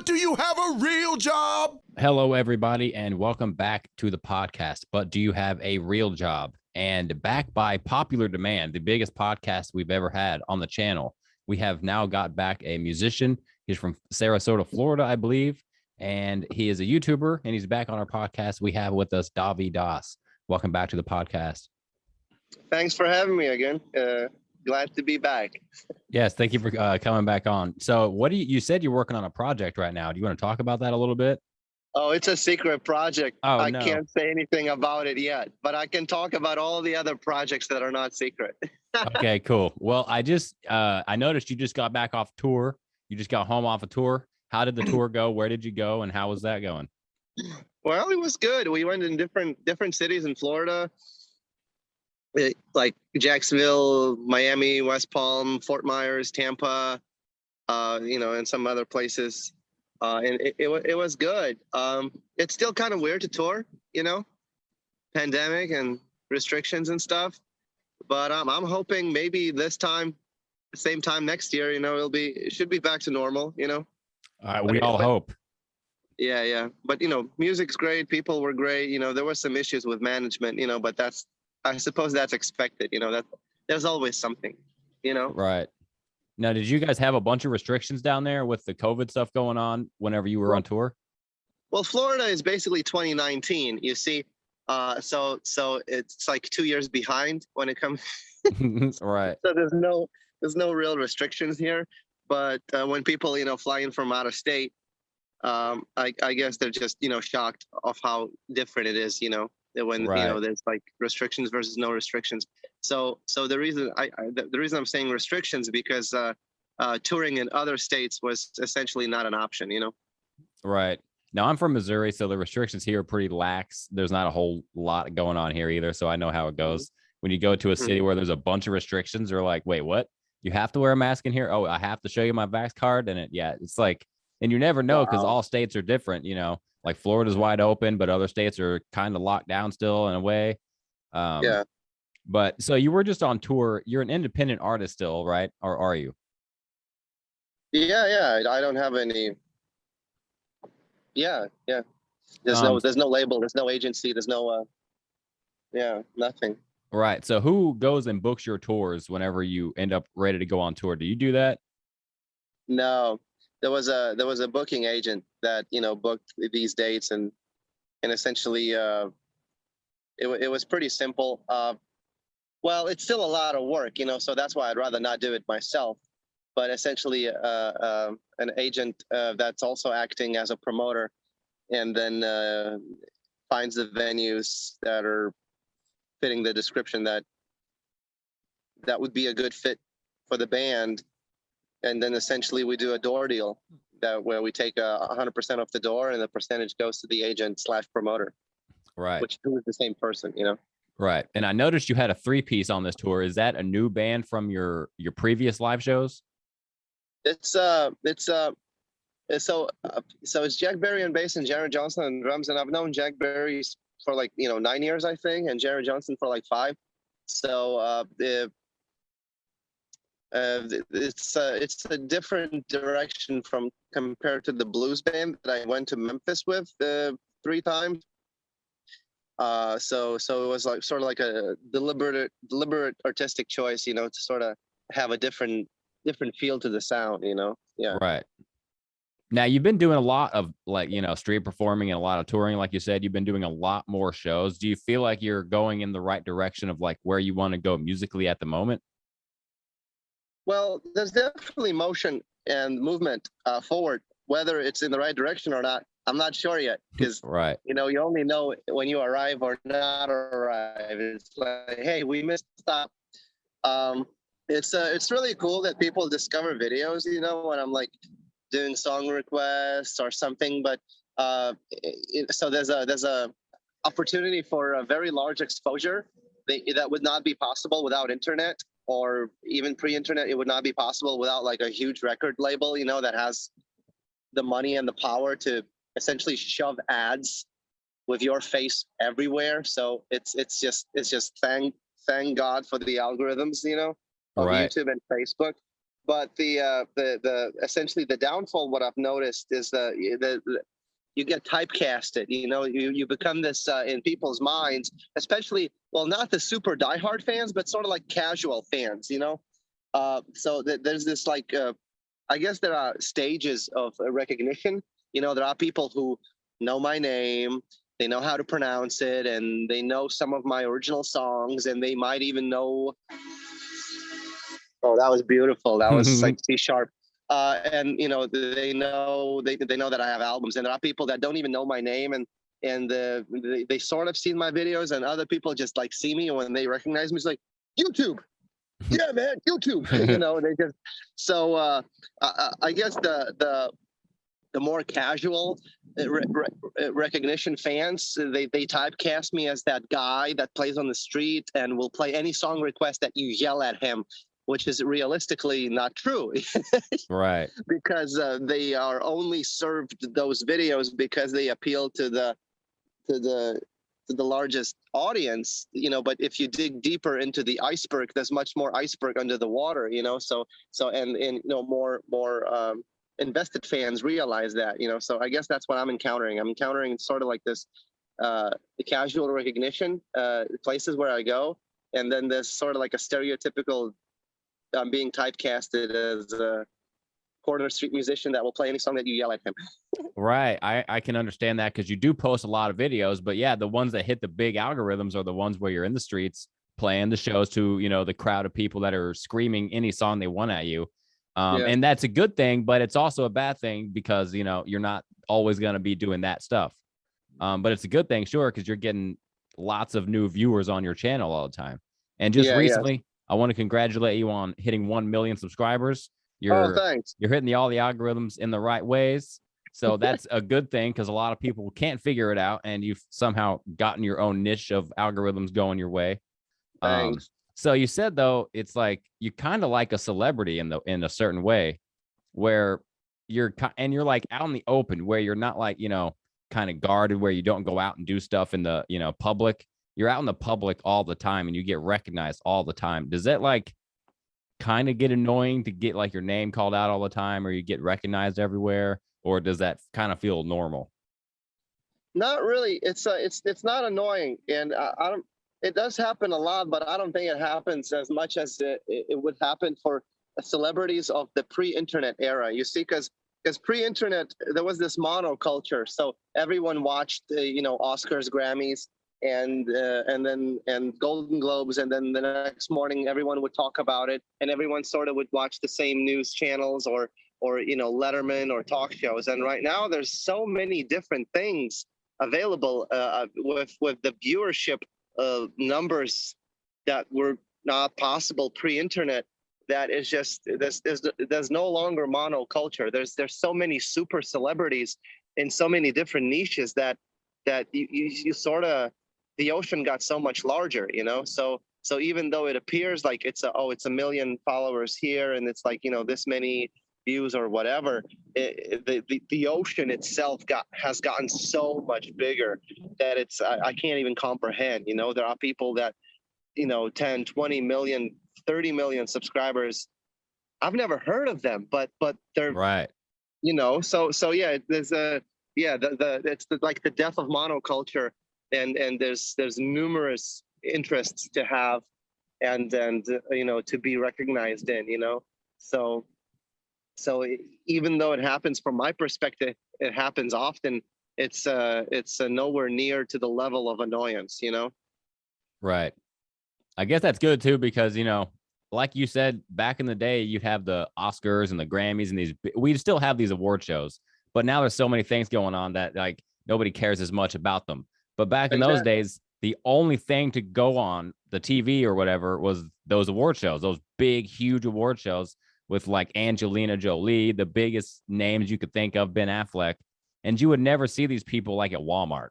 But do you have a real job? Hello, everybody, and welcome back to the podcast. But do you have a real job? And back by popular demand, the biggest podcast we've ever had on the channel, we have now got back a musician. He's from Sarasota, Florida, I believe, and he is a YouTuber, and he's back on our podcast. We have with us Dovydas. Welcome back to the podcast. Thanks for having me again. Glad to be back. Yes, thank you for coming back on. So what do you said you're working on a project right now. Do you want to talk about that a little bit? Oh, it's a secret project. I no. can't say anything about it yet, but I can talk about all the other projects that are not secret. Okay, cool. Well, I noticed you just got back off tour. You just got home off a tour. How did the tour go? Where did you go? And how was that going? Well, it was good. We went in different cities in Florida, like Jacksonville, Miami, West Palm, Fort Myers, Tampa, and some other places. And it was good. It's still kind of weird to tour, pandemic and restrictions and stuff. But I'm hoping maybe this time, same time next year, it should be back to normal, All right, we all hope. Yeah. But, music's great. People were great. There were some issues with management, but I suppose that's expected, that there's always something, Right. Now, did you guys have a bunch of restrictions down there with the COVID stuff going on whenever you were on tour? Well, Florida is basically 2019, you see. So it's like 2 years behind when it comes. Right. So there's no real restrictions here. But when people, fly in from out of state, I guess they're just, shocked of how different it is, when right. There's like restrictions versus no restrictions. So the reason the reason I'm saying restrictions because touring in other states was essentially not an option, Right. Now I'm from Missouri, so the restrictions here are pretty lax. There's not a whole lot going on here either, so I know how it goes. When you go to a city where there's a bunch of restrictions, they're like, "Wait, what? You have to wear a mask in here? Oh, I have to show you my vax card." And it's like, and you never know because all states are different, Like Florida's wide open, but other states are kind of locked down still in a way. Yeah. But so you were just on tour. You're an independent artist still, right? Or are you? Yeah. I don't have any. Yeah. There's no label. There's no agency. There's no. Nothing. Right. So who goes and books your tours whenever you end up ready to go on tour? Do you do that? No. There was a booking agent that booked these dates and essentially it was pretty simple. Well, it's still a lot of work, so that's why I'd rather not do it myself. But essentially, an agent that's also acting as a promoter, and then finds the venues that are fitting the description that would be a good fit for the band. And then essentially we do a door deal where we take 100% off the door and the percentage goes to the agent / promoter. Right. Which is the same person, Right. And I noticed you had a 3-piece on this tour. Is that a new band from your previous live shows? It's Jack Berry on bass and Jared Johnson on drums. And I've known Jack Berry for 9 years, I think, and Jared Johnson for 5. So it's a different direction compared to the blues band that I went to Memphis with 3 times. So it was sort of like a deliberate artistic choice, to sort of have a different feel to the sound, Yeah. Right. Now you've been doing a lot of street performing and a lot of touring. Like you said, you've been doing a lot more shows. Do you feel like you're going in the right direction of where you want to go musically at the moment? Well, there's definitely motion and movement forward. Whether it's in the right direction or not, I'm not sure yet. Because right. You only know when you arrive or not arrive. It's like, hey, we missed a stop. It's really cool that people discover videos. When I'm doing song requests or something. But so there's a opportunity for a very large exposure that would not be possible without internet. Or even pre-internet, it would not be possible without a huge record label, that has the money and the power to essentially shove ads with your face everywhere. So it's just thank God for the algorithms, of right. YouTube and Facebook. But the essentially the downfall, what I've noticed is the you get typecasted. You become this in people's minds, especially, well, not the super diehard fans, but sort of like casual fans. So there's this like I guess there are stages of recognition. There are people who know my name, they know how to pronounce it, and they know some of my original songs, and they might even know. Oh, that was beautiful. That was like C sharp. And they know that I have albums, and there are people that don't even know my name, and they sort of seen my videos, and other people just like see me, and when they recognize me, it's like YouTube. Yeah, man, YouTube. They just so I guess the more casual recognition fans, they typecast me as that guy that plays on the street and will play any song request that you yell at him, which is realistically not true. Right. Because they are only served those videos because they appeal to the largest audience. But if you dig deeper into the iceberg, there's much more iceberg under the water. And more invested fans realize that. So I guess that's what I'm encountering. I'm encountering sort of like this casual recognition places where I go, and then there's sort of like a stereotypical I'm being typecasted as a corner street musician that will play any song that you yell at him. Right. I can understand that, because you do post a lot of videos, but yeah, the ones that hit the big algorithms are the ones where you're in the streets playing the shows to, the crowd of people that are screaming any song they want at you. And that's a good thing, but it's also a bad thing because, you're not always going to be doing that stuff. But it's a good thing, sure, because you're getting lots of new viewers on your channel all the time. And just recently, I want to congratulate you on hitting 1 million subscribers. Thanks. You're hitting all the algorithms in the right ways. So that's a good thing, because a lot of people can't figure it out, and you've somehow gotten your own niche of algorithms going your way. Thanks. So you said, though, it's like you kind of like a celebrity in a certain way, where you're like out in the open, where you're not like, kind of guarded, where you don't go out and do stuff in the, public. You're out in the public all the time, and you get recognized all the time. Does that like kind of get annoying to get like your name called out all the time, or you get recognized everywhere, or does that kind of feel normal? Not really. It's not annoying, and I don't. It does happen a lot, but I don't think it happens as much as it would happen for celebrities of the pre-internet era. You see, because pre-internet there was this monoculture, so everyone watched Oscars, Grammys, and Golden Globes, and then the next morning everyone would talk about it, and everyone sort of would watch the same news channels or Letterman or talk shows. And right now there's so many different things available with the viewership numbers that were not possible pre-internet. That is just there's no longer monoculture. There's so many super celebrities in so many different niches that you sort of, the ocean got so much larger, so even though it appears like it's a million followers here, and it's like this many views or whatever, the ocean itself has gotten so much bigger that I can't even comprehend. There are people that 10, 20 million, 30 million subscribers. I've never heard of them, but they're right. So yeah, there's it's like the death of monoculture, and there's numerous interests to have, and to be recognized in. So even though it happens from my perspective, it happens often. It's nowhere near to the level of annoyance. Right. I guess that's good too, because like you said, back in the day, you'd have the Oscars and the Grammys, and we still have these award shows, but now there's so many things going on that like nobody cares as much about them. But back in those days, the only thing to go on the TV or whatever was those award shows, those big, huge award shows with like Angelina Jolie, the biggest names you could think of, Ben Affleck. And you would never see these people like at Walmart.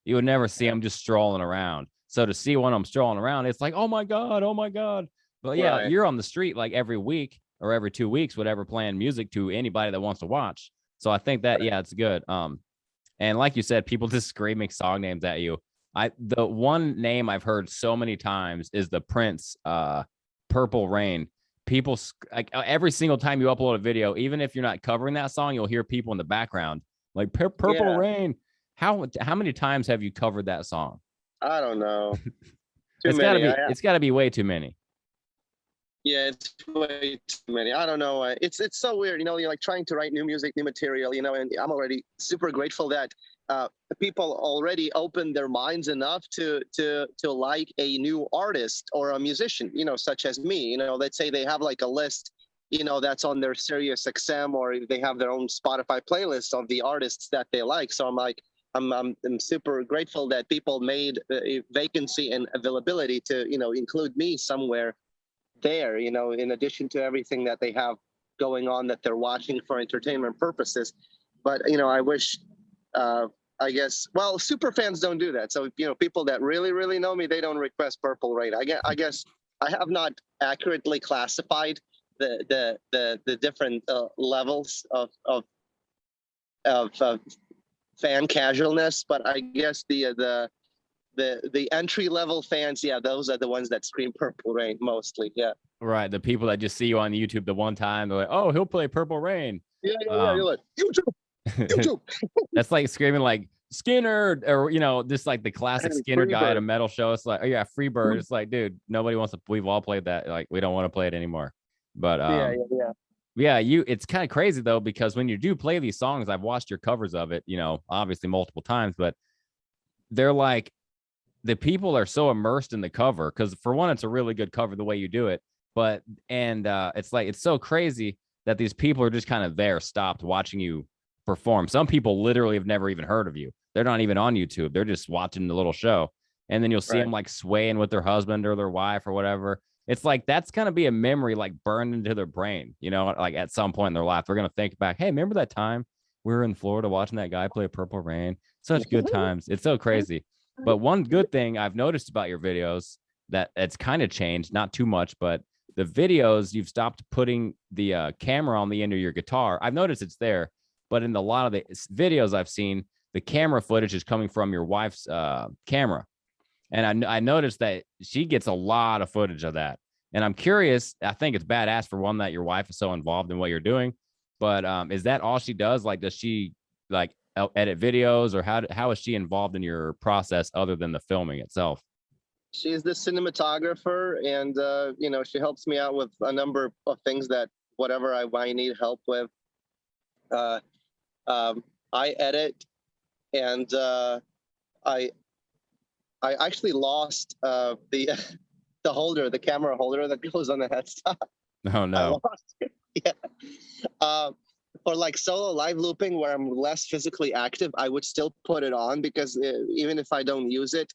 You would never see them just strolling around. So to see one of them strolling around, it's like, oh my God, oh my God. But yeah, right. You're on the street like every week or every 2 weeks, whatever, playing music to anybody that wants to watch. So I think that, yeah, it's good. And like you said, people just screaming song names at you. The one name I've heard so many times is the Prince, Purple Rain. people like every single time you upload a video, even if you're not covering that song, you'll hear people in the background like Purple Rain. How many times have you covered that song? I don't know. It's got to be way too many. Yeah, it's way too many. I don't know. It's so weird. You're like trying to write new music, new material, and I'm already super grateful that people already opened their minds enough to like a new artist or a musician, such as me. Let's say they have like a list, that's on their Sirius XM, or they have their own Spotify playlist of the artists that they like. So I'm like, I'm super grateful that people made a vacancy and availability to, include me somewhere there, in addition to everything that they have going on that they're watching for entertainment purposes. But, I wish, I guess, well, super fans don't do that. So, people that really, really know me, they don't request Purple Rain. I guess I have not accurately classified the different levels of fan casualness, but I guess the entry level fans, yeah, those are the ones that scream Purple Rain mostly. Yeah. Right. The people that just see you on YouTube the one time, they're like, oh, he'll play Purple Rain. Yeah. You're like, YouTube. That's like screaming like Skinner, or just like the classic Skinner guy at a metal show. It's like, oh yeah, Freebird. It's like, dude, nobody wants to. We've all played that. Like, we don't want to play it anymore. But yeah. It's kind of crazy though, because when you do play these songs, I've watched your covers of it, obviously multiple times, but they're like, the people are so immersed in the cover, because for one, it's a really good cover the way you do it, but it's like, it's so crazy that these people are just kind of there, stopped watching you perform. Some people literally have never even heard of you. They're not even on YouTube. They're just watching the little show, and then you'll see them like swaying with their husband or their wife or whatever. It's like, that's going to be a memory like burned into their brain, like at some point in their life, they're going to think back, hey, remember that time we were in Florida watching that guy play Purple Rain? Such good times. It's so crazy. But one good thing I've noticed about your videos, that it's kind of changed, not too much, but the videos, you've stopped putting the camera on the end of your guitar. I've noticed it's there, but in a lot of the videos I've seen, the camera footage is coming from your wife's camera. And I noticed that she gets a lot of footage of that. And I'm curious, I think it's badass for one, that your wife is so involved in what you're doing. But is that all she does? Like, does she like edit videos, or how is she involved in your process other than the filming itself? She's the cinematographer, and, she helps me out with a number of things that whatever I need help with. I edit, and I actually lost the holder, the camera holder that goes on the headstock. Oh no! I lost it. Yeah. For like solo live looping, where I'm less physically active, I would still put it on, because even if I don't use it,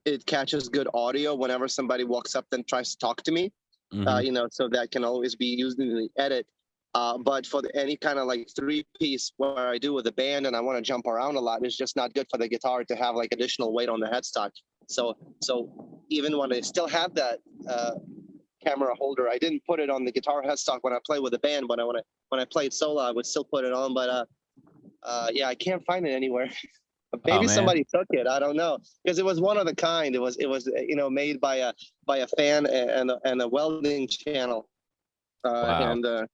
it catches good audio whenever somebody walks up and tries to talk to me. So that can always be used in the edit. But for any kind of like 3-piece where I do with a band and I want to jump around a lot, it's just not good for the guitar to have like additional weight on the headstock. So even when I still have that camera holder, I didn't put it on the guitar headstock when I play with a band. But when I played solo, I would still put it on. But yeah, I can't find it anywhere. Maybe somebody took it. I don't know, because it was one of a kind. It was made by a fan and a welding channel. Wow. And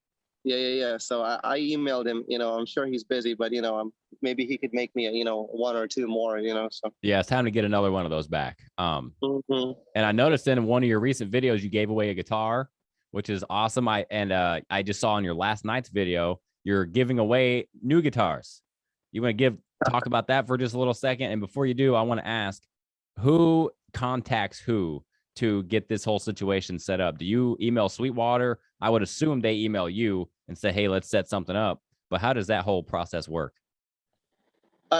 yeah. So I emailed him. I'm sure he's busy, but maybe he could make me one or two more. So yeah, it's time to get another one of those back. And I noticed in one of your recent videos you gave away a guitar, which is awesome. I just saw in your last night's video you're giving away new guitars. You want to talk about that for just a little second? And before you do, I want to ask, who contacts who to get this whole situation set up? Do you email Sweetwater? I would assume they email you and say, hey, let's set something up. But how does that whole process work?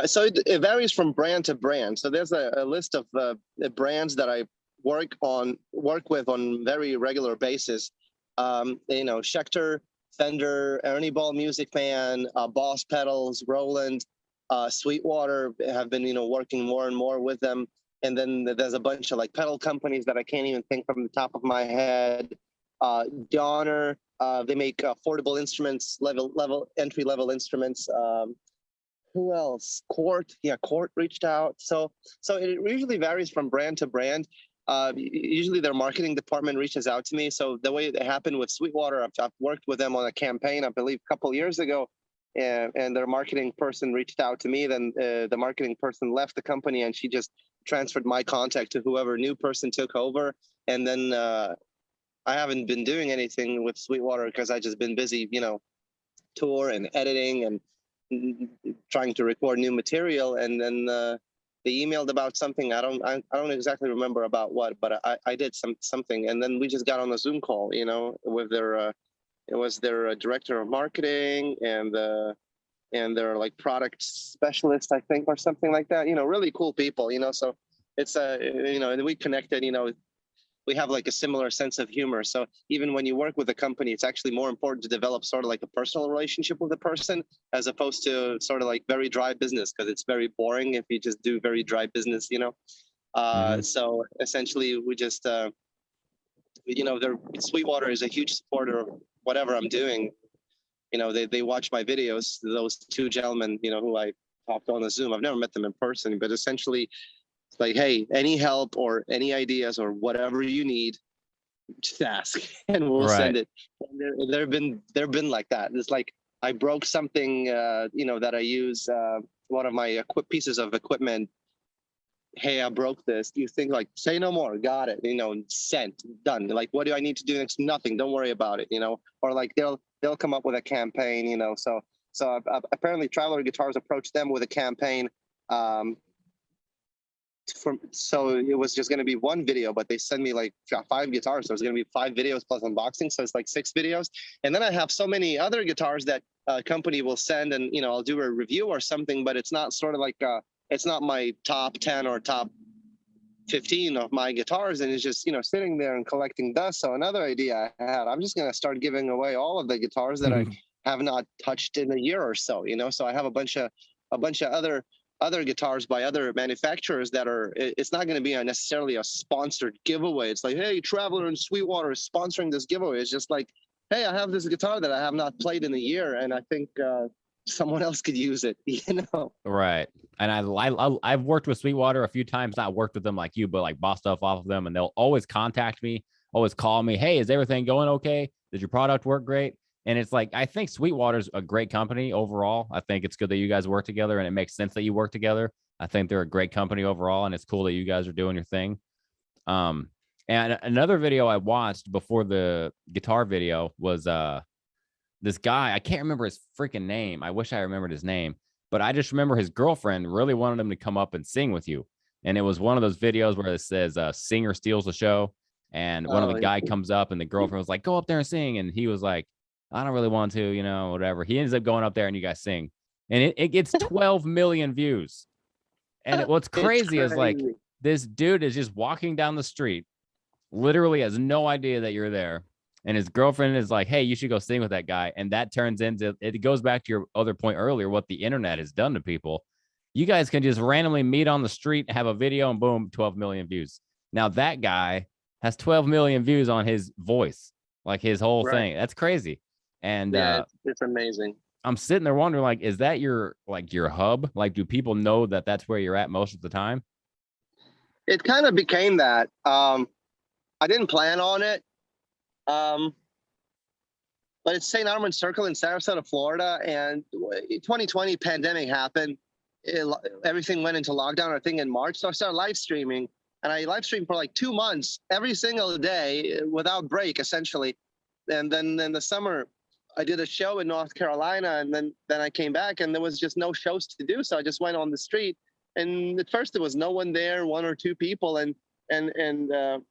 So it varies from brand to brand. So there's a list of the brands that I work with on very regular basis. Schecter, Fender, Ernie Ball Music Man, Boss Pedals, Roland, Sweetwater have been working more and more with them. And then there's a bunch of like pedal companies that I can't even think from the top of my head. Donner, they make affordable instruments, entry level instruments. Who else? Court reached out. So it usually varies from brand to brand. Usually their marketing department reaches out to me. So the way it happened with Sweetwater, I've worked with them on a campaign, I believe, a couple years ago, and their marketing person reached out to me. Then the marketing person left the company, and she just transferred my contact to whoever new person took over. And then I haven't been doing anything with Sweetwater because I just been busy, tour and editing and trying to record new material. And then they emailed about something. I don't exactly remember about what, but I did something. And then we just got on a Zoom call, with their it was their director of marketing and their like product specialist, I think, or something like that. Really cool people. So it's and we connected. We have like a similar sense of humor. So even when you work with a company, it's actually more important to develop sort of like a personal relationship with the person as opposed to sort of like very dry business, because it's very boring if you just do very dry business. So essentially we just Sweetwater is a huge supporter of whatever I'm doing. They watch my videos, those two gentlemen, who I talked on the Zoom. I've never met them in person, but essentially it's like, hey, any help or any ideas or whatever you need, just ask and we'll send it. And they've been like that. It's like I broke something, that I use, one of my pieces of equipment. Hey, I broke this. You think like, say no more, got it, sent, done. Like, what do I need to do next? Nothing, don't worry about it, or like they'll come up with a campaign, so apparently Traveler Guitars approached them with a campaign. So it was just going to be one video, but they sent me like 5 guitars. So it's going to be 5 videos plus unboxing. So it's like 6 videos. And then I have so many other guitars that a company will send, and, I'll do a review or something, but it's not sort of like, it's not my top 10 or top 15 of my guitars. And it's just, sitting there and collecting dust. So another idea I had, I'm just going to start giving away all of the guitars that I have not touched in a year or so, so I have a bunch of other guitars by other manufacturers that it's not going to be necessarily a sponsored giveaway. It's like, hey, Traveler and Sweetwater is sponsoring this giveaway. It's just like, hey, I have this guitar that I have not played in a year, and I think someone else could use it, Right. And I've worked with Sweetwater a few times, not worked with them like you, but like bought stuff off of them, and they'll always contact me, always call me, hey, is everything going okay? Did your product work great? And it's like, I think Sweetwater's a great company overall. I think it's good that you guys work together, and it makes sense that you work together. I think they're a great company overall, and it's cool that you guys are doing your thing. And another video I watched before the guitar video was this guy. I can't remember his freaking name. I wish I remembered his name, but I just remember his girlfriend really wanted him to come up and sing with you. And it was one of those videos where it says singer steals the show. And one of the guy comes up, and the girlfriend was like, go up there and sing. And he was like, I don't really want to, whatever. He ends up going up there and you guys sing, and it gets 12 million views. And what's crazy is like, this dude is just walking down the street, literally has no idea that you're there. And his girlfriend is like, hey, you should go sing with that guy. And that turns into, it goes back to your other point earlier, what the internet has done to people. You guys can just randomly meet on the street, have a video, and boom, 12 million views. Now that guy has 12 million views on his voice, like his whole thing. That's crazy. And yeah, it's amazing. I'm sitting there wondering, like, is that your hub? Like, do people know that that's where you're at most of the time? It kind of became that. I didn't plan on it. But it's St. Armand's Circle in Sarasota, Florida. And 2020 pandemic happened. Everything went into lockdown, I think, in March. So I started live streaming, and I live streamed for like 2 months, every single day without break, essentially. And then in the summer, I did a show in North Carolina, and then I came back, and there was just no shows to do. So I just went on the street, and at first there was no one there, 1 or 2 people, and it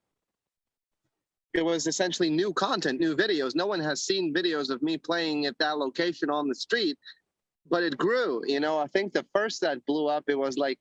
was essentially new content, new videos. No one has seen videos of me playing at that location on the street, but it grew. I think the first that blew up, it was like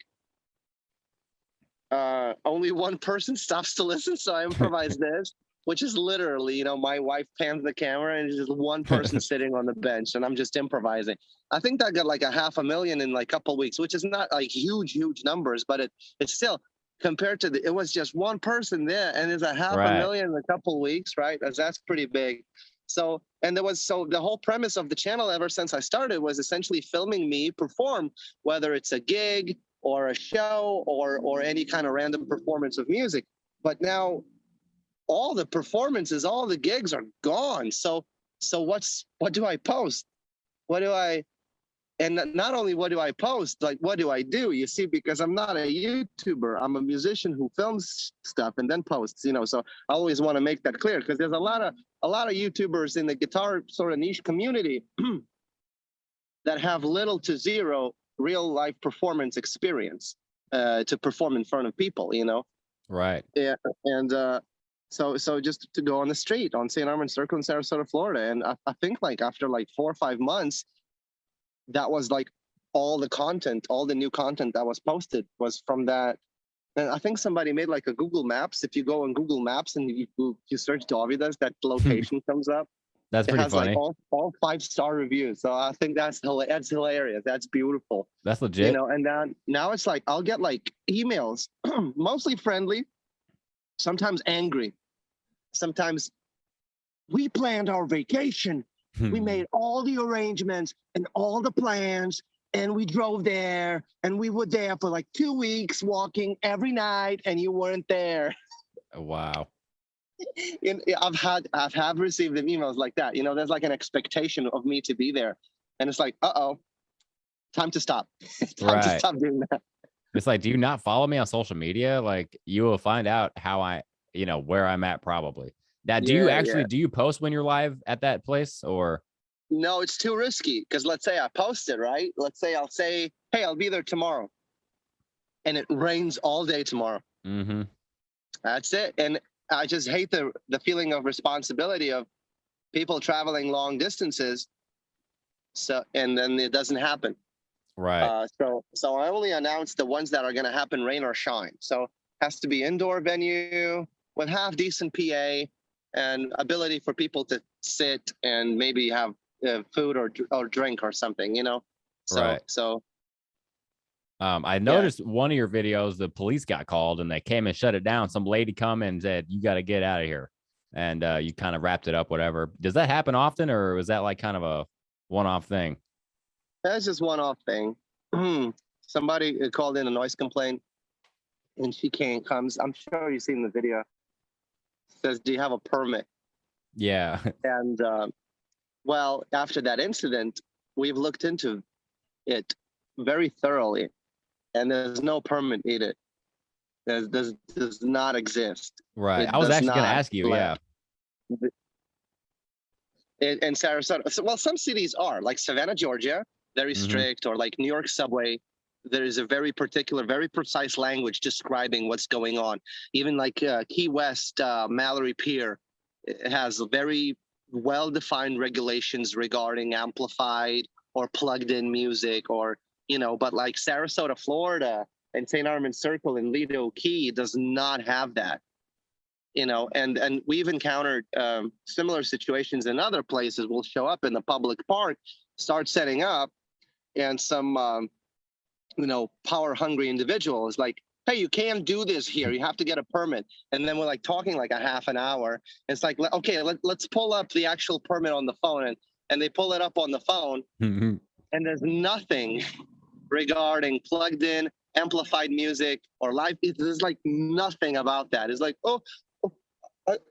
only one person stops to listen, so I improvised this. Which is literally, my wife pans the camera and it's just one person sitting on the bench, and I'm just improvising. I think that got like 500,000 in like a couple of weeks, which is not like huge numbers, but it's still compared to it was just one person there, and it's 500,000 in a couple of weeks, right? That's pretty big. So the whole premise of the channel ever since I started was essentially filming me perform, whether it's a gig or a show or any kind of random performance of music. but now all the performances, all the gigs are gone. So what do I post? What do I, and not only what do I post, like what do I do? You see, because I'm not a YouTuber, I'm a musician who films stuff and then posts, you know. So I always want to make that clear, because there's a lot of YouTubers in the guitar sort of niche community that have little to zero real life performance experience to perform in front of people, you know. Right. Yeah, and so just to go on the street on St. Armand Circle in Sarasota, Florida, and I think like after like 4 or 5 months, that was like all the content, all the new content that was posted was from that. And I think somebody made like a Google Maps. If you go on Google Maps and you search Dovydas, that location comes up. That's It pretty has funny. like all 5-star reviews. So I think that's hilarious. That's beautiful. That's You legit. know, and then now it's like I'll get like emails, mostly friendly, sometimes angry, sometimes we planned our vacation. We made all the arrangements and all the plans, and we drove there, and we were there for like 2 weeks walking every night, and you weren't there. Wow. And I've received emails like that. You know, there's like an expectation of me to be there, and it's like, time to stop. Time to Right. stop doing that. It's like, do you not follow me on social media? Like, you will find out how where I'm at probably. Now, do you actually do you post when you're live at that place, or? No, it's too risky, because let's say I post it, right? Let's say I'll say, hey, I'll be there tomorrow, and it rains all day tomorrow. Mm-hmm. That's it. And I just hate the feeling of responsibility of people traveling long distances. So, and then it doesn't happen. Right. So I only announce the ones that are going to happen, rain or shine. So it has to be indoor venue with half decent PA and ability for people to sit and maybe have food or drink or something, you know. So Right. so I noticed one of your videos, the police got called and they came and shut it down. Some lady come and said, you got to get out of here. And you kind of wrapped it up, whatever. Does that happen often, or was that like kind of a one-off thing? that's just one-off thing. Somebody called in a noise complaint, and she comes. I'm sure you've seen the video. Says, do you have a permit? Yeah. And well, after that incident, we've looked into it very thoroughly, and there's no permit needed. Does not exist. Right. It I was does actually going to not ask you. Yeah. In Sarasota. So, well, some cities are like Savannah, Georgia, very strict, or like New York subway. There is a very particular, very precise language describing what's going on. Even like Key West, Mallory Pier, it has very well-defined regulations regarding amplified or plugged-in music, or, you know, but like Sarasota, Florida, and St. Armand Circle and Lido Key does not have that. You know, and we've encountered similar situations in other places. We'll show up in the public park, start setting up, and some power hungry individual is like, hey, you can't do this here, you have to get a permit. And then we're like talking like a half an hour. It's like, okay, let's pull up the actual permit on the phone. And they pull it up on the phone, and there's nothing regarding plugged in amplified music or live. There's like nothing about that. It's like, oh,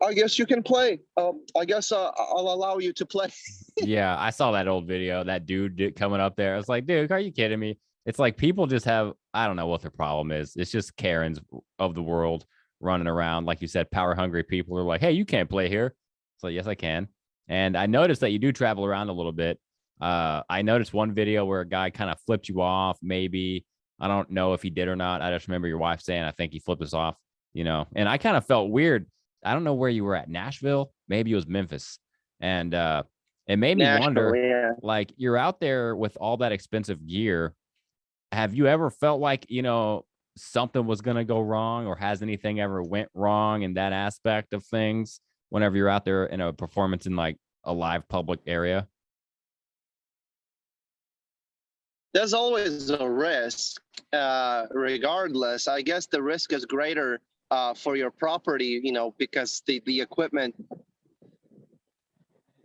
I guess you can play. I guess I'll allow you to play. Yeah, I saw that old video. That dude coming up there. I was like, dude, are you kidding me? It's like people just have, I don't know what their problem is. It's just Karens of the world running around. Like you said, power hungry people are like, hey, you can't play here. So yes, I can. And I noticed that you do travel around a little bit. I noticed one video where a guy kind of flipped you off. Maybe, I don't know if he did or not. I just remember your wife saying, I think he flipped us off, you know, and I kind of felt weird. I don't know where you were at, Nashville, maybe it was Memphis. And it made me wonder, like, you're out there with all that expensive gear. Have you ever felt like, you know, something was going to go wrong, or has anything ever went wrong in that aspect of things whenever you're out there in a performance in like a live public area? There's always a risk, regardless. I guess the risk is greater for your property, you know, because the equipment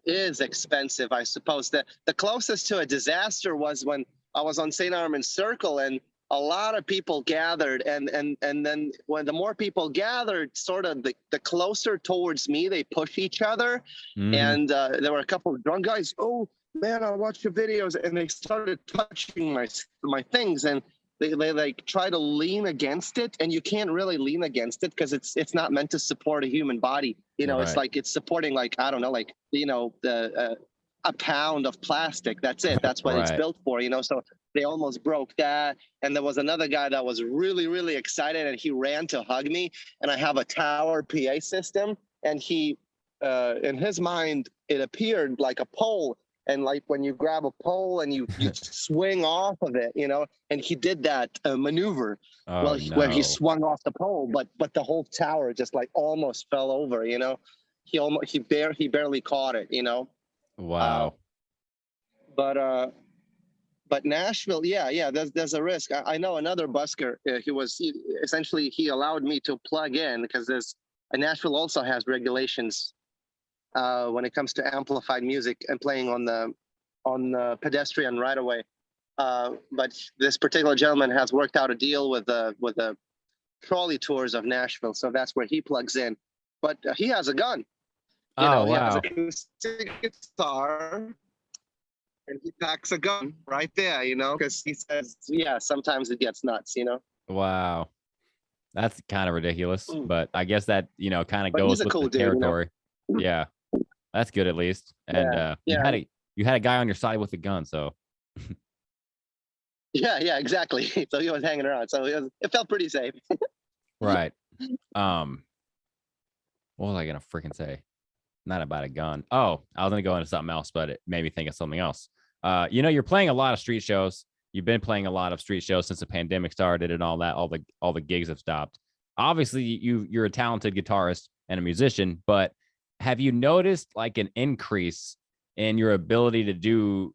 is expensive, I suppose. The closest to a disaster was when I was on St. Armand Circle, and a lot of people gathered, and then when the more people gathered, sort of the closer towards me they push each other. Mhm. And there were a couple of drunk guys. Oh man, I watched your videos, and they started touching my things, and they like try to lean against it, and you can't really lean against it because it's not meant to support a human body. It's Right. like it's supporting, like, I don't know, like, the a pound of plastic. That's it. That's what it's Right. built for. So they almost broke that. And there was another guy that was really, really excited, and he ran to hug me. And I have a tower PA system, and he, in his mind, it appeared like a pole. And like when you grab a pole and you swing off of it, and he did that maneuver. Oh, Where he no. swung off the pole, but the whole tower just like almost fell over. He barely caught it. Wow. But Nashville, yeah, there's a risk. I know another busker. He allowed me to plug in because Nashville also has regulations when it comes to amplified music and playing on the pedestrian right away. But this particular gentleman has worked out a deal with the trolley tours of Nashville, so that's where he plugs in. But he has a gun. He has wow. a acoustic guitar, and he packs a gun right there, because he says, yeah, sometimes it gets nuts, Wow. That's kind of ridiculous, but I guess that, kind of But goes he's a with cool the dude, territory. Yeah. That's good at least. And Yeah. you had a guy on your side with a gun, so Yeah, exactly. So he was hanging around. So it felt pretty safe. right. What was I gonna freaking say? Not about a gun. Oh, I was gonna go into something else, but it made me think of something else. You're playing a lot of street shows. You've been playing a lot of street shows since the pandemic started and all that. All the gigs have stopped. Obviously, you're a talented guitarist and a musician, but have you noticed like an increase in your ability to do,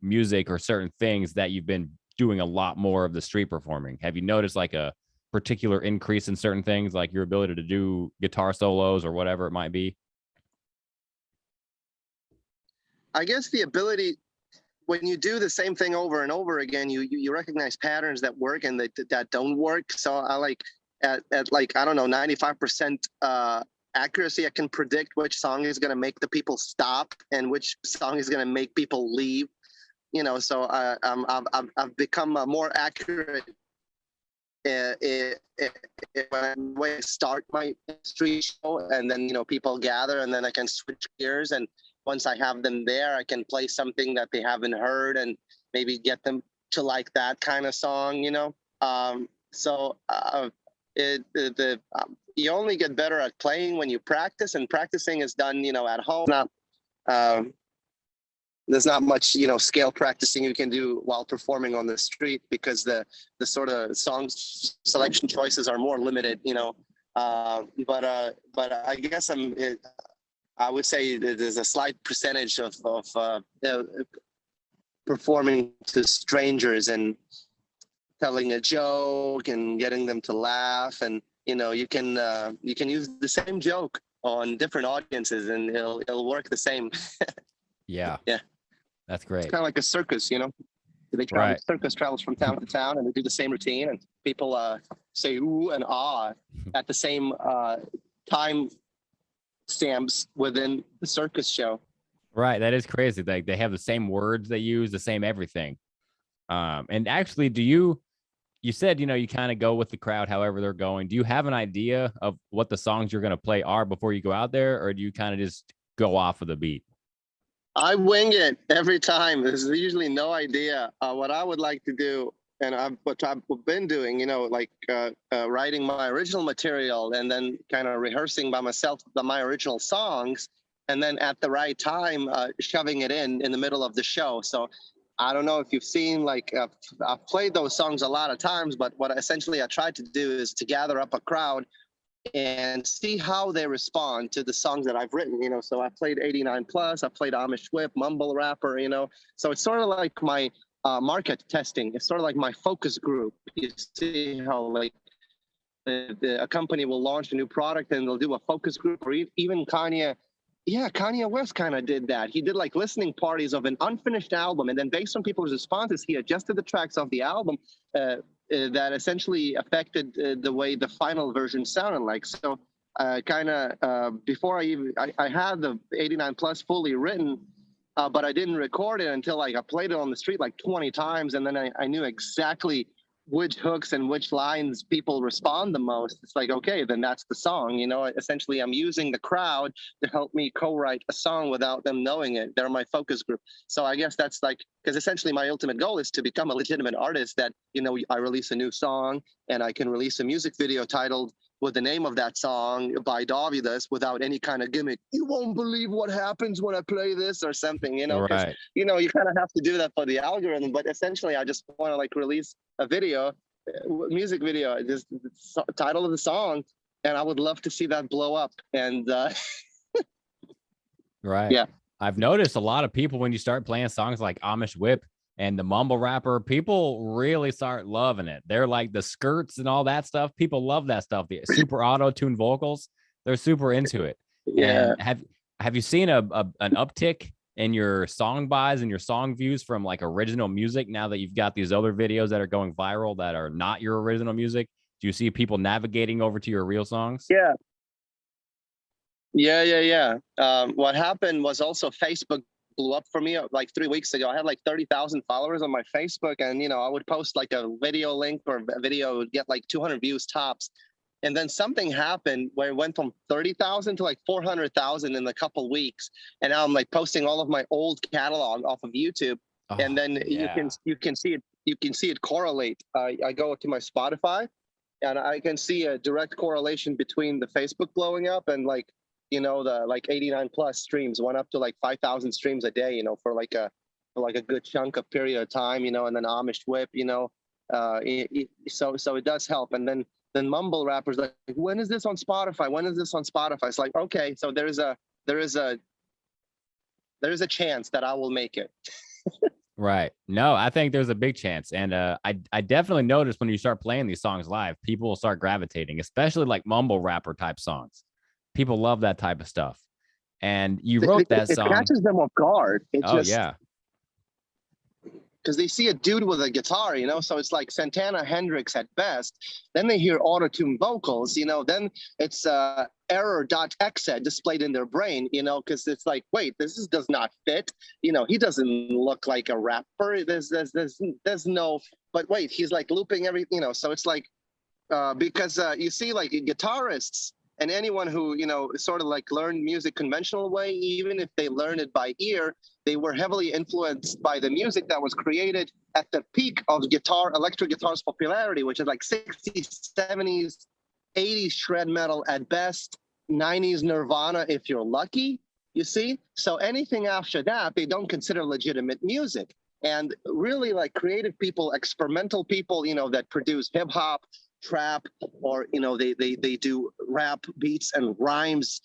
music or certain things that you've been doing a lot more of the street performing? Have you noticed like a particular increase in certain things, like your ability to do guitar solos or whatever it might be? I guess the ability, when you do the same thing over and over again, you recognize patterns that work and that don't work. So I like at like, I don't know, 95% accuracy, I can predict which song is going to make the people stop and which song is going to make people leave. So I've become more accurate when I start my street show, and then people gather, and then I can switch gears, and once I have them there, I can play something that they haven't heard and maybe get them to like that kind of song. You only get better at playing when you practice, and practicing is done at home. There's not much scale practicing you can do while performing on the street, because the sort of song selection choices are more limited. But I guess I would say that there's a slight percentage of performing to strangers and telling a joke and getting them to laugh, and you can use the same joke on different audiences and it'll work the same. Yeah. That's great. It's kind of like a circus, They travel, right. Circus travels from town to town, and they do the same routine, and people say ooh and ah at the same time stamps within the circus show. Right, that is crazy. Like they have the same words they use, the same everything. And actually, you said you kind of go with the crowd however they're going. Do you have an idea of what the songs you're going to play are before you go out there, or do you kind of just go off of the beat? I wing it every time. There's usually no idea. What I would like to do, and what I've been doing, writing my original material and then kind of rehearsing by myself my original songs, and then at the right time, shoving it in the middle of the show. So I don't know if you've seen, I've played those songs a lot of times, but what essentially I tried to do is to gather up a crowd and see how they respond to the songs that I've written. So I played 89 Plus, I played Amish Whip, Mumble Rapper, So it's sort of like my market testing. It's sort of like my focus group. You see how a company will launch a new product and they'll do a focus group, or even Kanye. Yeah, Kanye West kind of did that. He did listening parties of an unfinished album, and then based on people's responses, he adjusted the tracks of the album that essentially affected the way the final version sounded like. So before I had the 89 plus fully written, but I didn't record it until like I played it on the street like 20 times, and then I knew exactly which hooks and which lines people respond the most. It's like, okay, then that's the song. Essentially I'm using the crowd to help me co-write a song without them knowing it. They're my focus group. So I guess that's like, because essentially my ultimate goal is to become a legitimate artist that, I release a new song and I can release a music video titled with the name of that song by Dovydas without any kind of gimmick. You won't believe what happens when I play this or something, Right. you kind of have to do that for the algorithm. But essentially I just want to like release a video, music video, just the title of the song, and I would love to see that blow up. And Right. Yeah. I've noticed a lot of people when you start playing songs like Amish Whip and the mumble rapper, people really start loving it. They're like the skirts and all that stuff. People love that stuff. The super auto-tune vocals, they're super into it. Yeah. And have you seen an uptick in your song buys and your song views from like original music now that you've got these other videos that are going viral that are not your original music? Do you see people navigating over to your real songs? Yeah. What happened was also Facebook blew up for me like 3 weeks ago. I had like 30,000 followers on my Facebook, and I would post like a video link or a video would get like 200 views tops. And then something happened where it went from 30,000 to like 400,000 in a couple weeks. And now I'm like posting all of my old catalog off of YouTube. And then you can see it correlate. I go to my Spotify and I can see a direct correlation between the Facebook blowing up and like, the like 89 plus streams went up to like 5,000 streams a day, for like a good chunk of period of time, and then Amish Whip, so it does help. And then mumble rappers like, when is this on Spotify? When is this on Spotify? It's like, okay, so there is a chance that I will make it. Right. No, I think there's a big chance. And I definitely noticed when you start playing these songs live, people will start gravitating, especially like mumble rapper type songs. People love that type of stuff. And you wrote that song. It catches them off guard. Yeah. Because they see a dude with a guitar, so it's like Santana Hendrix at best. Then they hear auto-tune vocals, then it's error.exe displayed in their brain, because it's like, wait, does not fit. He doesn't look like a rapper. There's no, but wait, he's like looping everything, so it's like, because you see like guitarists, and anyone who, sort of like learned music conventional way, even if they learn it by ear, they were heavily influenced by the music that was created at the peak of electric guitar's popularity, which is like 60s, 70s, 80s shred metal at best, 90s Nirvana if you're lucky, you see? So anything after that, they don't consider legitimate music. And really like creative people, experimental people, that produce hip hop, trap, or they do rap beats and rhymes.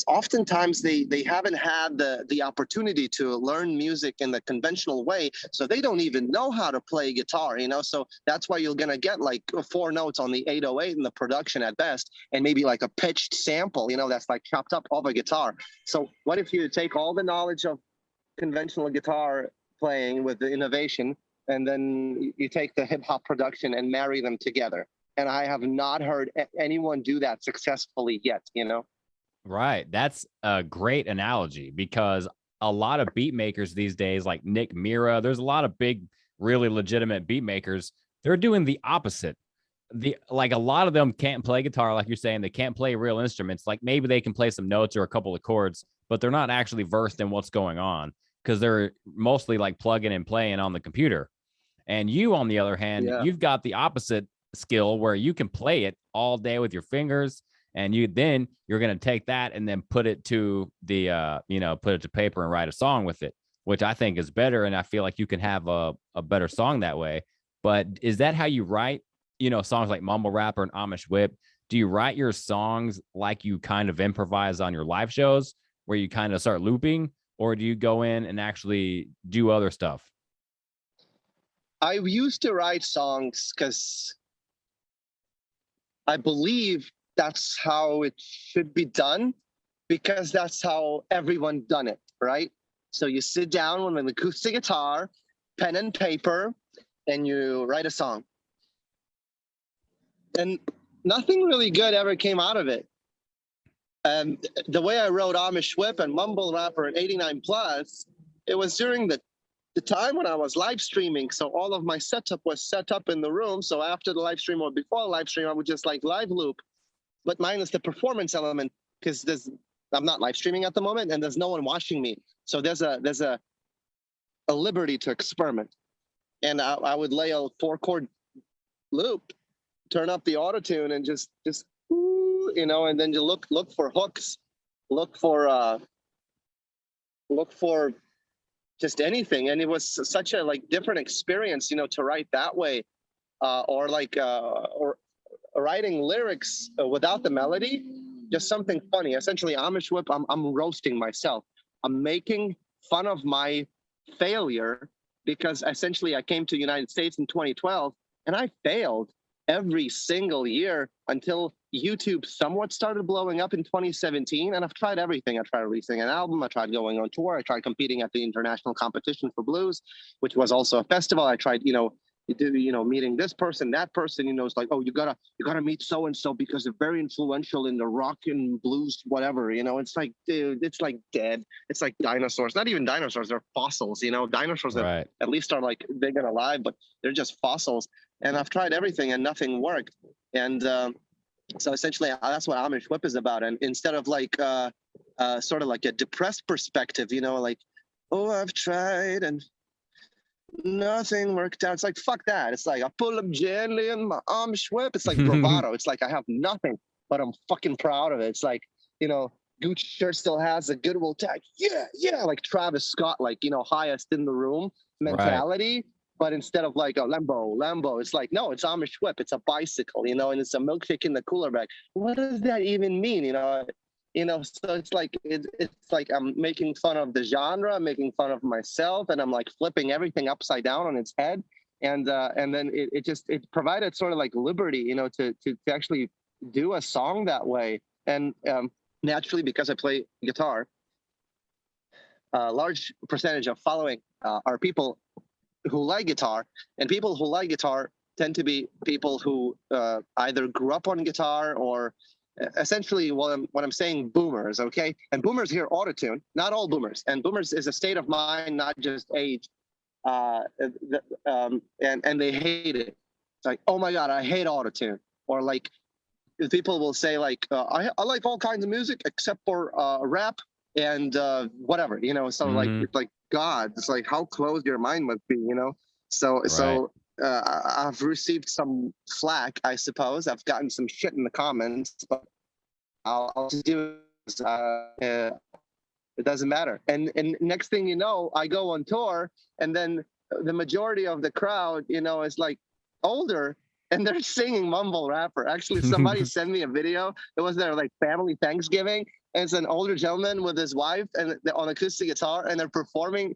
Oftentimes they haven't had the opportunity to learn music in the conventional way, so they don't even know how to play guitar, so that's why you're gonna get like 4 notes on the 808 in the production at best, and maybe like a pitched sample, that's like chopped up of a guitar. So what if you take all the knowledge of conventional guitar playing with the innovation, and then you take the hip hop production and marry them together? And I have not heard anyone do that successfully yet, Right. That's a great analogy, because a lot of beat makers these days, like Nick Mira, there's a lot of big, really legitimate beat makers. They're doing the opposite. Like a lot of them can't play guitar, like you're saying. They can't play real instruments. Like maybe they can play some notes or a couple of chords, but they're not actually versed in what's going on, because they're mostly like plugging and playing on the computer. And you, on the other hand, you've got the opposite skill where you can play it all day with your fingers, and you're going to take that and then put it to put it to paper and write a song with it, which I think is better. And I feel like you can have a better song that way. But is that how you write, songs like Mumble Rapper and Amish Whip? Do you write your songs like you kind of improvise on your live shows where you kind of start looping, or do you go in and actually do other stuff? I used to write songs because I believe that's how it should be done, because that's how everyone done it, right? So you sit down with an acoustic guitar, pen and paper, and you write a song. and nothing really good ever came out of it. The way I wrote Amish Whip and Mumble Rapper at 89 Plus, it was during the time when I was live streaming. So all of my setup was set up in the room. So after the live stream or before the live stream, I would just like live loop, but minus the performance element, because I'm not live streaming at the moment and there's no one watching me. So there's a liberty to experiment. And I would lay a 4-chord loop, turn up the auto tune, and just you know, and then you look for hooks, look for just anything. And it was such a like different experience, you know, to write that way, or writing lyrics without the melody, just something funny. Essentially, Amish Whip, I'm roasting myself. I'm making fun of my failure, because essentially I came to the United States in 2012 and I failed every single year until YouTube somewhat started blowing up in 2017. And I've tried everything. I tried releasing an album. I tried going on tour. I tried competing at the international competition for blues, which was also a festival. I tried, meeting this person, that person, it's like, oh, you gotta meet so-and-so because they're very influential in the rock and blues, whatever, it's like, dude, it's like dead. It's like dinosaurs, not even dinosaurs, they're fossils, dinosaurs that at least are like big and alive, but they're just fossils. And I've tried everything and nothing worked. And so essentially that's what Amish Whip is about. And instead of like sort of like a depressed perspective, like, oh, I've tried and nothing worked out. It's like, fuck that. It's like I pull up gently in my Amish Whip. It's like bravado. It's like I have nothing, but I'm fucking proud of it. It's like, Gucci shirt still has a Goodwill tag. Yeah. Like Travis Scott, like, highest in the room mentality. Right. But instead of like a Lambo, it's like, no, it's Amish Whip. It's a bicycle, and it's a milkshake in the cooler bag. What does that even mean? So it's like I'm making fun of the genre, I'm making fun of myself, and I'm like flipping everything upside down on its head. And then it provided sort of like liberty, to actually do a song that way. And naturally, because I play guitar, a large percentage of following are people who like guitar, and people who like guitar tend to be people who either grew up on guitar or essentially what I'm saying, boomers, okay? And boomers hear autotune, not all boomers. And boomers is a state of mind, not just age. And they hate it. It's like, oh my God, I hate autotune. Or like people will say like, I like all kinds of music except for rap and whatever, so like, it's like, God, it's like how closed your mind must be, So I've received some flack, I suppose. I've gotten some shit in the comments, but I'll just do it. It doesn't matter. And next thing you know, I go on tour, and then the majority of the crowd, is like older, and they're singing mumble rapper. Actually, somebody sent me a video. It was their like family Thanksgiving. And it's an older gentleman with his wife and on acoustic guitar, and they're performing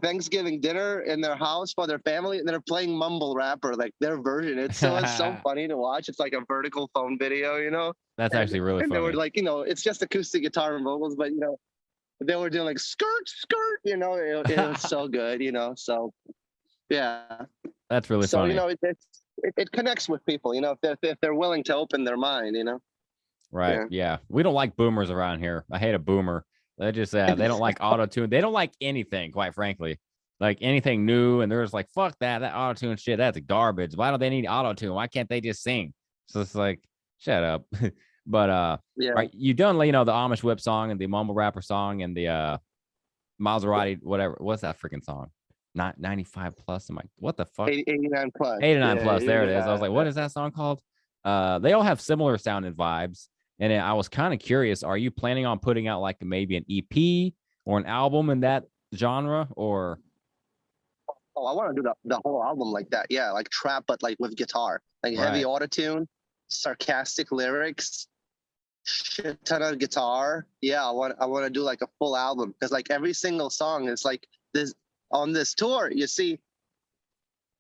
Thanksgiving dinner in their house for their family, and they're playing mumble rapper, like their version. It's so funny to watch. It's like a vertical phone video, That's actually really funny. They were like, it's just acoustic guitar and vocals, but they were doing like skirt, it was so good, So yeah, that's really funny. So it connects with people, if they're willing to open their mind, Right. Yeah. We don't like boomers around here. I hate a boomer. They just they don't like auto-tune. They don't like anything, quite frankly. Like anything new. And they're just like, fuck that auto-tune shit. That's garbage. Why don't they need auto-tune? Why can't they just sing? So it's like, shut up. But right, you done, the Amish Whip song and the mumble rapper song and the Maserati, whatever. What's that freaking song? Not 95 plus. I'm like, what the fuck? 89 plus. 89 plus. There it is. I was like, what is that song called? They all have similar sounding vibes. And I was kind of curious, are you planning on putting out like maybe an EP or an album in that genre, or? Oh, I want to do the whole album like that. Yeah, like trap, but like with guitar, like heavy autotune, sarcastic lyrics, shit ton of guitar. Yeah, I want to do like a full album, because like every single song is like this on this tour. You see,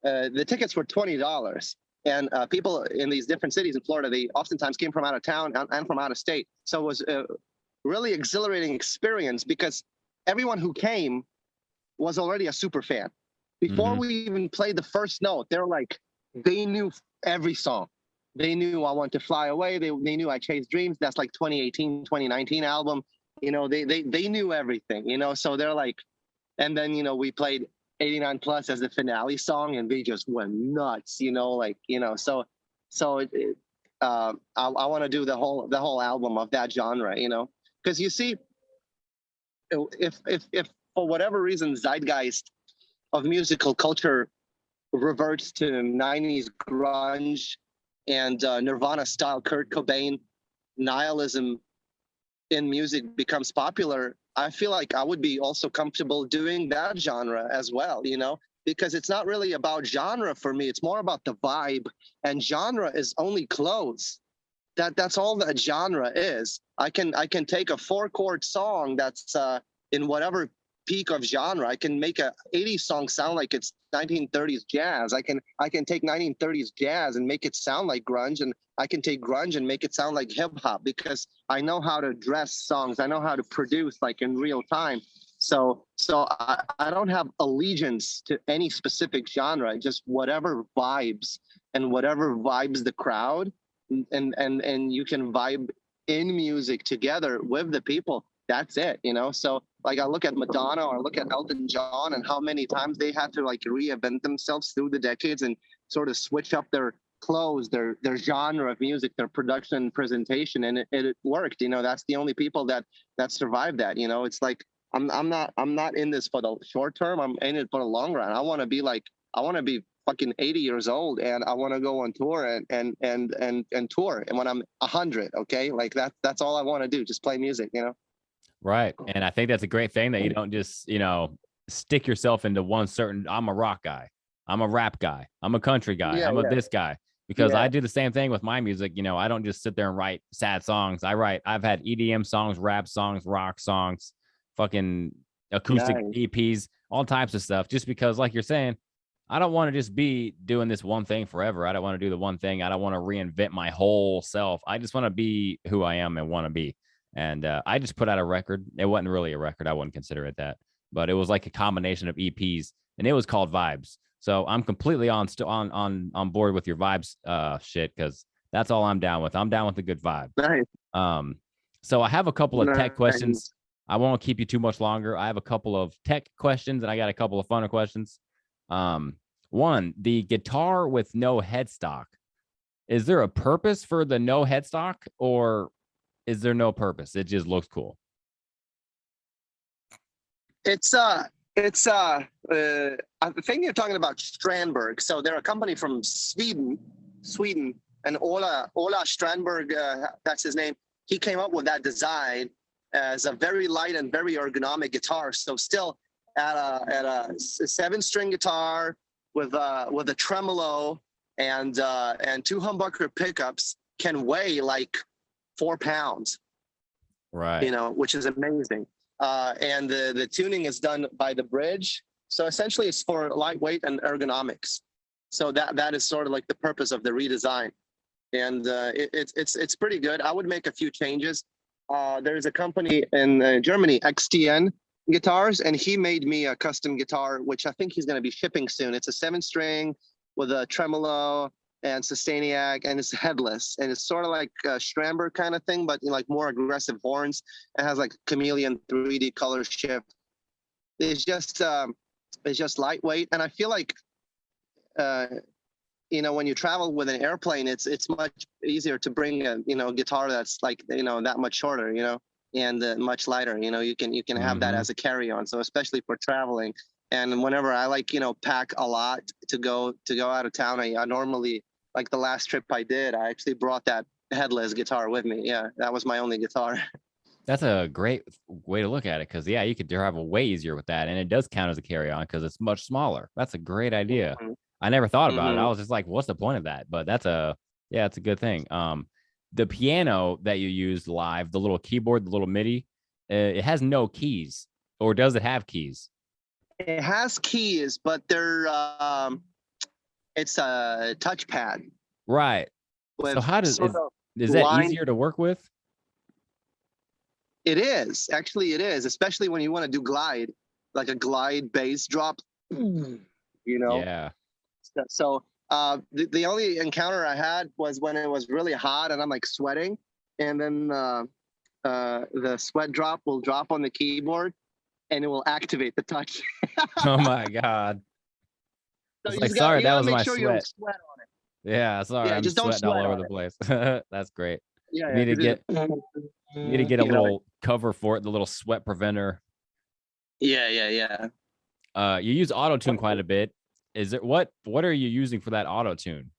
the tickets were $20. And people in these different cities in Florida, they oftentimes came from out of town and from out of state. So it was a really exhilarating experience, because everyone who came was already a super fan. Before we even played the first note, they were like, they knew every song. They knew I Want to Fly Away. They knew I Chased Dreams. That's like 2018, 2019 album. You know, they knew everything, you know, so they're like, and then, you know, we played 89 Plus as the finale song and they just went nuts, you know, like, you know, so I want to do the whole album of that genre, you know, because you see, if for whatever reason zeitgeist of musical culture reverts to 90s grunge and Nirvana style Kurt Cobain nihilism in music becomes popular, I feel like I would be also comfortable doing that genre as well, you know, because it's not really about genre for me. It's more about the vibe, and genre is only clothes. That's all that genre is. I can take a 4-chord song that's in whatever peak of genre. I can make a 80s song sound like it's 1930s jazz. I can take 1930s jazz and make it sound like grunge, and I can take grunge and make it sound like hip hop because I know how to dress songs. I know how to produce like in real time. So I don't have allegiance to any specific genre, just whatever vibes the crowd, and you can vibe in music together with the people. That's it, you know? So like I look at Madonna or look at Elton John and how many times they had to like reinvent themselves through the decades and sort of switch up their clothes, their genre of music, their production presentation, and it worked. You know, that's the only people that survived that. You know, it's like I'm not in this for the short term. I'm in it for the long run. I want to be fucking 80 years old and I want to go on tour and tour. And when I'm 100, okay, like that's all I want to do. Just play music, you know? Right. And I think that's a great thing that you don't just, you know, stick yourself into one certain, I'm a rock guy, I'm a rap guy, I'm a country guy, I'm a this guy. Because I do the same thing with my music. You know, I don't just sit there and write sad songs. I've had EDM songs, rap songs, rock songs, fucking acoustic EPs, all types of stuff. Just because, like you're saying, I don't want to just be doing this one thing forever. I don't want to do the one thing. I don't want to reinvent my whole self. I just want to be who I am and want to be. And I just put out a record. It wasn't really a record. I wouldn't consider it that, but it was like a combination of EPs, and it was called Vibes. So I'm completely on board with your vibes shit, because that's all I'm down with. I'm down with a good vibe. Nice. So I have a couple of tech questions. I won't keep you too much longer. I have a couple of tech questions, and I got a couple of funner questions. One, the guitar with no headstock. Is there a purpose for the no headstock, or is there no purpose? It just looks cool. I think you're talking about Strandberg. So they're a company from Sweden, and Ola Strandberg, that's his name. He came up with that design as a very light and very ergonomic guitar. So still at a 7-string guitar with a tremolo and 2 humbucker pickups can weigh like 4 pounds. Right. You know, which is amazing. And the tuning is done by the bridge. So essentially it's for lightweight and ergonomics. So that is sort of like the purpose of the redesign. And it's pretty good. I would make a few changes. There's a company in Germany, XTN Guitars, and he made me a custom guitar, which I think he's going to be shipping soon. It's a 7-string with a tremolo and Sustainiac, and it's headless, and it's sort of like a Strandberg kind of thing, but like more aggressive horns. It has like chameleon 3D color shift. It's just lightweight, and I feel like you know, when you travel with an airplane, it's much easier to bring a guitar that's like that much shorter, and much lighter. You can have that as a carry-on. So especially for traveling, and whenever I pack a lot to go out of town, I normally, like the last trip I did, I actually brought that headless guitar with me. Yeah, that was my only guitar. That's a great way to look at it, because you could travel way easier with that, and it does count as a carry-on because it's much smaller. That's a great idea. Mm-hmm. I never thought about it. I was just like, what's the point of that? But it's a good thing. The piano that you used live, the little keyboard, the little MIDI, it has no keys, or does it have keys? It has keys, but it's a touchpad. Right. So how is that easier to work with? It is. Actually, it is, especially when you want to do glide, like a glide bass drop, Yeah. So The only encounter I had was when it was really hot and I'm like sweating, and then the sweat drop will drop on the keyboard, and it will activate the touch. Oh my God. So It's you like, just got sorry, you that gotta was make my sure you don't sweat. sweat on it. Yeah, sorry, Yeah, I'm just don't sweating all sweat over on the it. place. That's great. Yeah, You yeah. need to 'Cause get you need to get a you know, little cover for it, the little sweat preventer. yeah. You use auto tune quite a bit. Is it what are you using for that auto tune?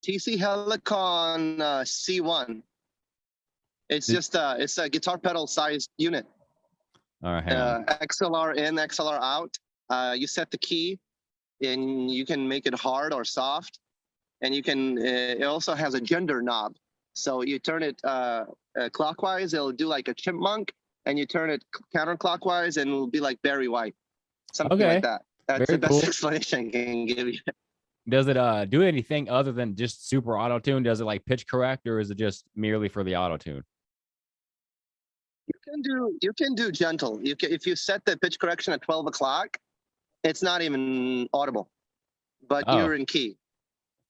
TC Helicon C1. It's Did- just it's a guitar pedal sized unit. All right, hang on. XLR in, XLR out. You set the key, and you can make it hard or soft, and you can. It also has a gender knob, so you turn it clockwise, it'll do like a chipmunk, and you turn it counterclockwise, and it'll be like Barry White, something like Okay, that. That's very the best cool. explanation I can give you. Does it do anything other than just super auto tune? Does it like pitch correct, or is it just merely for the auto tune? You can do gentle. You can, if you set the pitch correction at 12 o'clock, it's not even audible, but Oh, you're in key.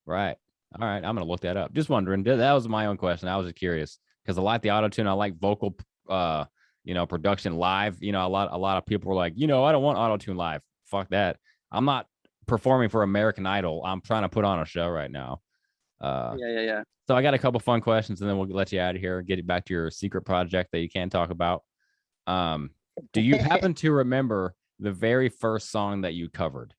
right. All right, I'm gonna look that up. Just wondering. That was my own question. I was just curious because I like the auto tune. I like vocal, production live. A lot of people were like, I don't want auto tune live. Fuck that. I'm not performing for American Idol. I'm trying to put on a show right now. Yeah. So I got a couple fun questions, and then we'll let you out of here and get it back to your secret project that you can't talk about. Do you happen to remember the very first song that you covered?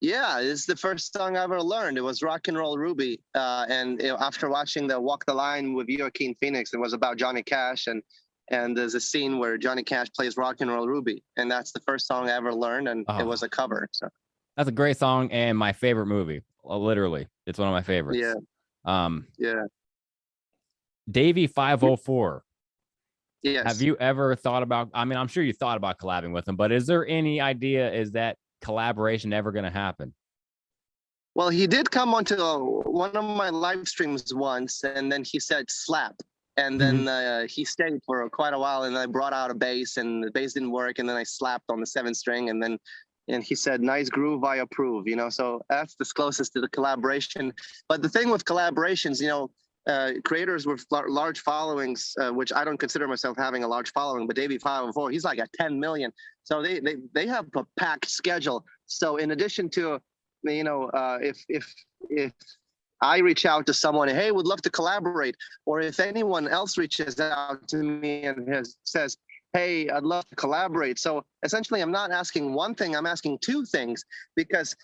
Yeah, it's the first song I ever learned. It was Rock and Roll Ruby. After watching the Walk the Line with Joaquin Phoenix, it was about Johnny Cash, and there's a scene where Johnny Cash plays Rock and Roll Ruby, and that's the first song I ever learned, and it was a cover. So that's a great song and my favorite movie. Literally, it's one of my favorites. yeah, yeah. Davey 504. Yes. Have you ever thought about? I mean, I'm sure you thought about collabing with him, but is there any idea? Is that collaboration ever going to happen? Well, he did come onto one of my live streams once, and then he said slap. And then he stayed for quite a while, and I brought out a bass, and the bass didn't work, and then I slapped on the 7th string, and he said, nice groove, I approve, so that's the closest to the collaboration. But the thing with collaborations, creators with large followings, which I don't consider myself having a large following, but Davey 504, he's like at 10 million. So they have a packed schedule. So in addition to, if I reach out to someone, hey, would love to collaborate, or if anyone else reaches out to me and says, hey, I'd love to collaborate. So essentially, I'm not asking one thing, I'm asking two things, because,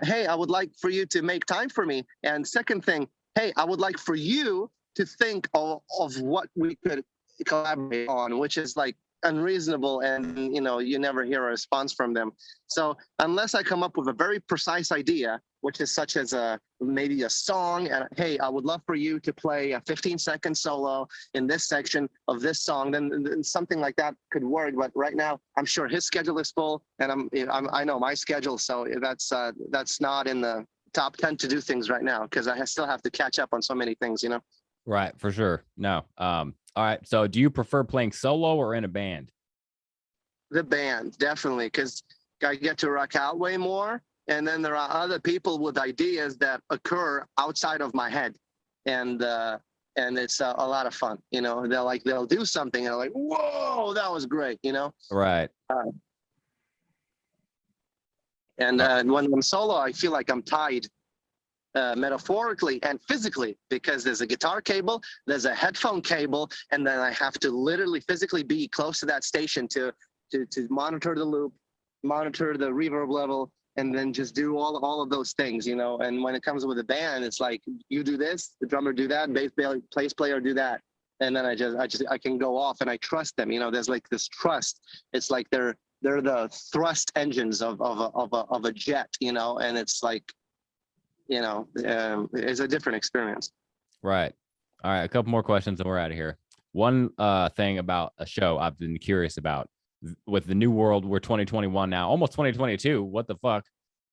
hey, I would like for you to make time for me. And second thing, hey, I would like for you to think of what we could collaborate on, which is like unreasonable, and you never hear a response from them. So unless I come up with a very precise idea, which is such as maybe a song, and hey, I would love for you to play a 15-second solo in this section of this song, then something like that could work. But right now, I'm sure his schedule is full, and I know my schedule, so that's not in the top 10 to do things right now, because I still have to catch up on so many things. Right, for sure. No. All right. So do you prefer playing solo or in a band? The band, definitely, because I get to rock out way more. And then there are other people with ideas that occur outside of my head. And it's a lot of fun. They'll do something and they're like, whoa, that was great, Right. When I'm solo, I feel like I'm tied metaphorically and physically, because there's a guitar cable, there's a headphone cable, and then I have to literally physically be close to that station to monitor the loop, monitor the reverb level, and then just do all of those things, And when it comes with a band, it's like you do this, the drummer do that, bass player do that, and then I can go off and I trust them. There's like this trust. It's like they're the thrust engines of a jet, and it's like, it's a different experience. Right. All right. A couple more questions and we're out of here. One thing about a show I've been curious about with the new world, we're 2021 now, almost 2022. What the fuck?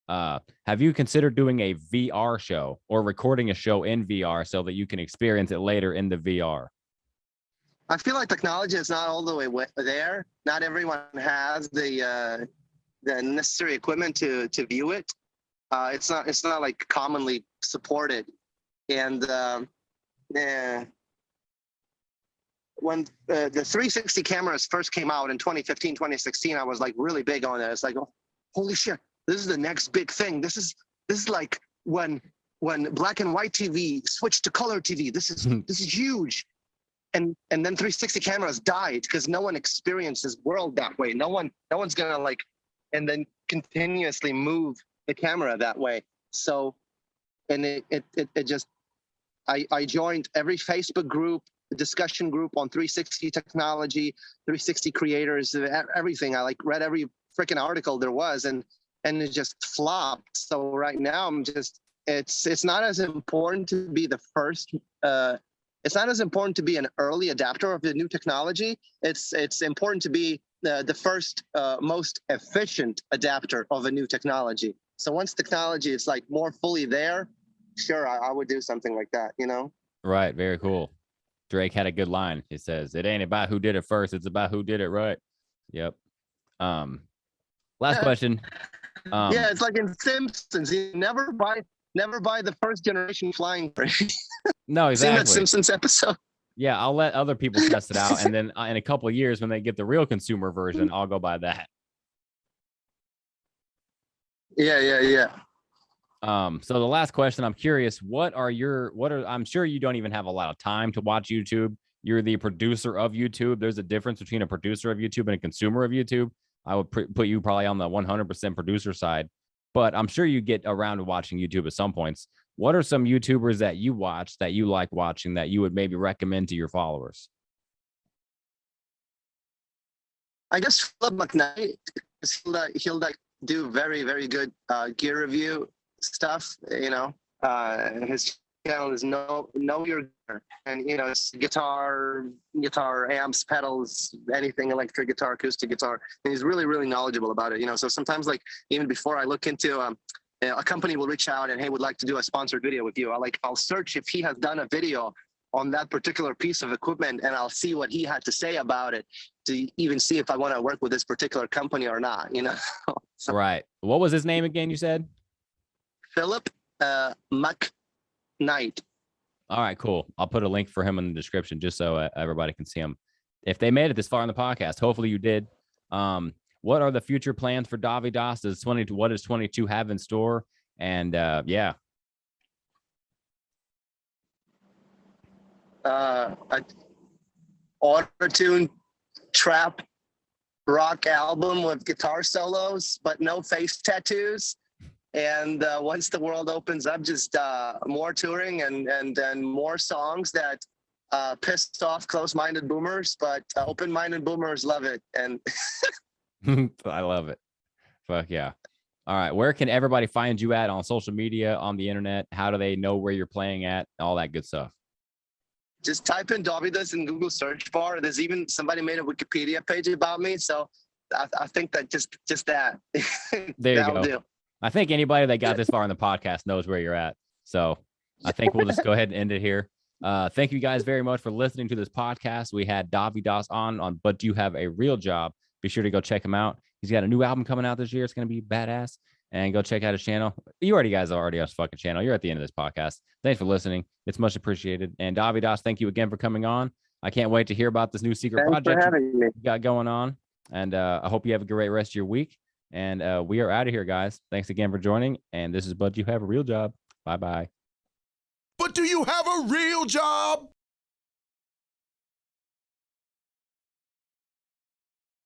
Have you considered doing a VR show or recording a show in VR so that you can experience it later in the VR? I feel like technology is not all the way there. Not everyone has the necessary equipment to view it. It's not like commonly supported. And yeah, when the 360 cameras first came out in 2015, 2016, I was like really big on it. It's like, oh, holy shit, this is the next big thing. This is like when black and white TV switched to color TV. This is huge. And then 360 cameras died because no one experienced this world that way. No one's gonna like, and then continuously move the camera that way. So, and it just, I joined every Facebook group, discussion group on 360 technology, 360 creators, everything. I like read every freaking article there was, and it just flopped. So right now I'm just, it's not as important to be the first. It's not as important to be an early adapter of the new technology. It's important to be the first, most efficient adapter of a new technology. So once technology is like more fully there, sure, I would do something like that, you know? Right. Very cool. Drake had a good line. He says, "It ain't about who did it first. It's about who did it right." Yep. Last question. Yeah, it's like in Simpsons. You never buy the first generation flying fish. No, exactly. Seen that Simpsons episode? Yeah, I'll let other people test it out, and then in a couple of years, when they get the real consumer version, I'll go buy that. Yeah. So the last question, I'm curious, I'm sure you don't even have a lot of time to watch YouTube. You're the producer of YouTube. There's a difference between a producer of YouTube and a consumer of YouTube. I would put you probably on the 100% producer side, but I'm sure you get around to watching YouTube at some points. What are some YouTubers that you watch that you like watching that you would maybe recommend to your followers? I guess Philip McKnight, he'll like do very, very good gear review stuff. You know, his channel is know your gear, and you know, it's guitar amps, pedals, anything electric guitar, acoustic guitar, and he's really, really knowledgeable about it. You know, so sometimes like even before I look into a company will reach out and, hey, would like to do a sponsored video with you. I'll search if he has done a video on that particular piece of equipment, and I'll see what he had to say about it to even see if I want to work with this particular company or not, you know? So, right. What was his name again, you said? Philip McKnight. All right, cool. I'll put a link for him in the description just so everybody can see him. If they made it this far in the podcast, hopefully you did. What are the future plans for Dovydas? What does 22 have in store? And yeah. An auto-tune trap rock album with guitar solos, but no face tattoos. And once the world opens up, just more touring and more songs that pissed off close-minded boomers, but open-minded boomers love it. And I love it. Fuck yeah. All right. Where can everybody find you at on social media, on the internet? How do they know where you're playing at? All that good stuff. just type in Dovydas in Google search bar. There's even somebody made a Wikipedia page about me. So I think that just that. There you go. Do. I think anybody that got this far in the podcast knows where you're at. So I think we'll just go ahead and end it here. Thank you guys very much for listening to this podcast. We had Dovydas on But Do You Have a Real Job? Be sure to go check him out. He's got a new album coming out this year. It's going to be badass. And go check out his channel. You guys are already on his fucking channel. You're at the end of this podcast. Thanks for listening. It's much appreciated. And Dovydas, thank you again for coming on. I can't wait to hear about this new secret project you got going on. And I hope you have a great rest of your week. And we are out of here, guys. Thanks again for joining. And this is But Do You Have a Real Job? Bye-bye. But do you have a real job?